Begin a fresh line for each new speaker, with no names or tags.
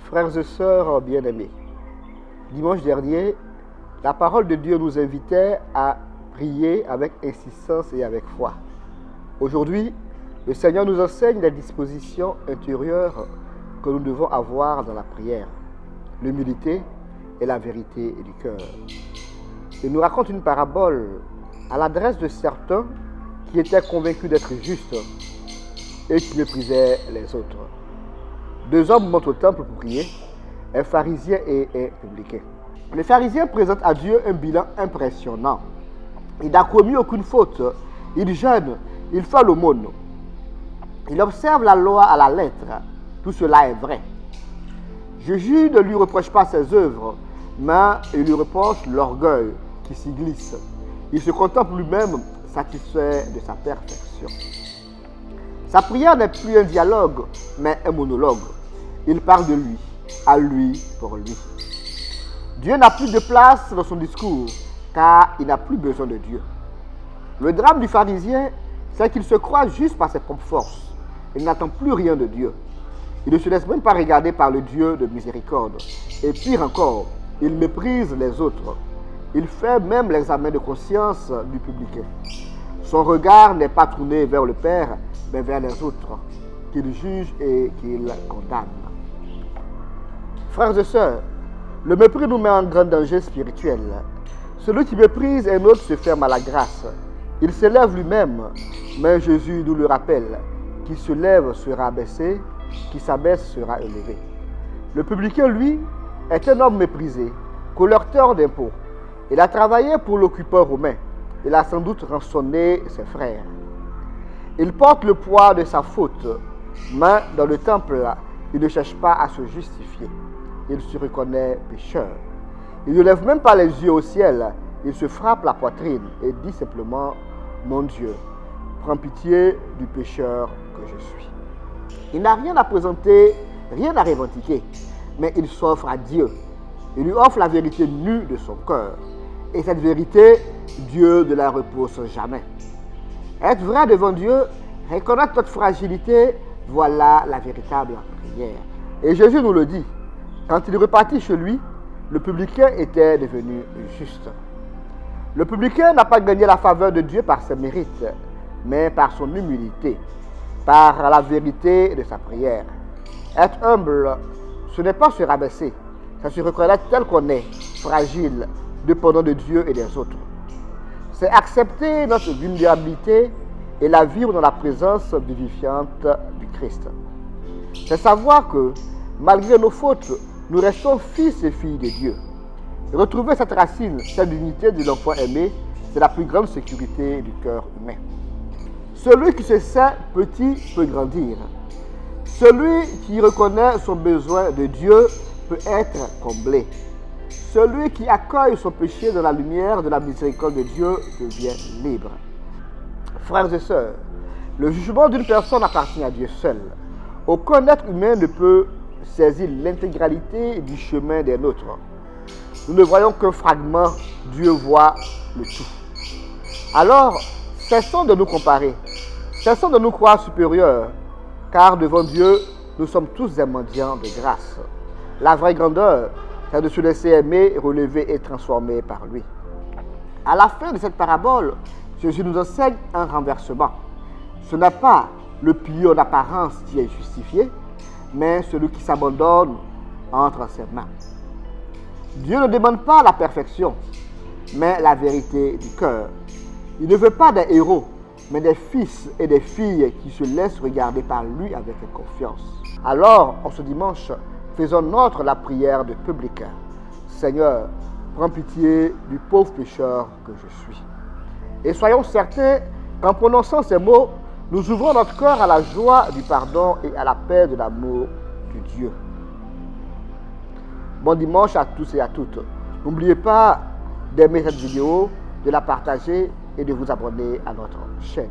Frères et sœurs bien-aimés, dimanche dernier, la parole de Dieu nous invitait à prier avec insistance et avec foi. Aujourd'hui, le Seigneur nous enseigne les dispositions intérieures que nous devons avoir dans la prière, l'humilité et la vérité du cœur. Il nous raconte une parabole à l'adresse de certains qui étaient convaincus d'être justes et qui méprisaient les autres. Deux hommes montent au temple pour prier, un pharisien et un publicain. Le pharisien présente à Dieu un bilan impressionnant. Il n'a commis aucune faute, il jeûne, il fait l'aumône. Il observe la loi à la lettre, tout cela est vrai. Jésus ne lui reproche pas ses œuvres, mais il lui reproche l'orgueil qui s'y glisse. Il se contemple lui-même satisfait de sa perfection. Sa prière n'est plus un dialogue, mais un monologue. Il parle de lui, à lui, pour lui. Dieu n'a plus de place dans son discours, car il n'a plus besoin de Dieu. Le drame du pharisien, c'est qu'il se croit juste par ses propres forces. Il n'attend plus rien de Dieu. Il ne se laisse même pas regarder par le Dieu de miséricorde. Et pire encore, il méprise les autres. Il fait même l'examen de conscience du publicain. Son regard n'est pas tourné vers le Père, mais vers les autres, qu'il juge et qu'il condamne. Frères et sœurs, le mépris nous met en grand danger spirituel. Celui qui méprise un autre se ferme à la grâce. Il s'élève lui-même, mais Jésus nous le rappelle. Qui se lève sera abaissé, qui s'abaisse sera élevé. Le publicain, lui, est un homme méprisé, collecteur d'impôts. Il a travaillé pour l'occupant romain. Il a sans doute rançonné ses frères. Il porte le poids de sa faute, mais dans le temple, il ne cherche pas à se justifier. Il se reconnaît pécheur. Il ne lève même pas les yeux au ciel. Il se frappe la poitrine et dit simplement « Mon Dieu, prends pitié du pécheur que je suis ». Il n'a rien à présenter, rien à revendiquer, mais il s'offre à Dieu. Il lui offre la vérité nue de son cœur. Et cette vérité, Dieu ne la repousse jamais. Être vrai devant Dieu, reconnaître notre fragilité, voilà la véritable prière. Et Jésus nous le dit. Quand il repartit chez lui, le publicain était devenu juste. Le publicain n'a pas gagné la faveur de Dieu par ses mérites, mais par son humilité, par la vérité de sa prière. Être humble, ce n'est pas se rabaisser, c'est se reconnaître tel qu'on est, fragile, dépendant de Dieu et des autres. C'est accepter notre vulnérabilité et la vivre dans la présence vivifiante du Christ. C'est savoir que, malgré nos fautes, nous restons fils et filles de Dieu. Retrouver cette racine, cette dignité de l'enfant aimé, c'est la plus grande sécurité du cœur humain. Celui qui se sait petit peut grandir. Celui qui reconnaît son besoin de Dieu peut être comblé. Celui qui accueille son péché dans la lumière de la miséricorde de Dieu devient libre. Frères et sœurs, le jugement d'une personne appartient à Dieu seul. Aucun être humain ne peut saisir l'intégralité du chemin des nôtres. Nous ne voyons qu'un fragment, Dieu voit le tout. Alors, cessons de nous comparer, cessons de nous croire supérieurs, car devant Dieu, nous sommes tous des mendiants de grâce. La vraie grandeur, c'est de se laisser aimer, relever et transformer par lui. À la fin de cette parabole, Jésus nous enseigne un renversement. Ce n'est pas le pieux en apparence qui est justifié, mais celui qui s'abandonne entre ses mains. Dieu ne demande pas la perfection, mais la vérité du cœur. Il ne veut pas des héros, mais des fils et des filles qui se laissent regarder par lui avec confiance. Alors, en ce dimanche, faisons notre la prière de publicain. Seigneur, prends pitié du pauvre pécheur que je suis. Et soyons certains qu'en prononçant ces mots, nous ouvrons notre cœur à la joie du pardon et à la paix de l'amour de Dieu. Bon dimanche à tous et à toutes. N'oubliez pas d'aimer cette vidéo, de la partager et de vous abonner à notre chaîne.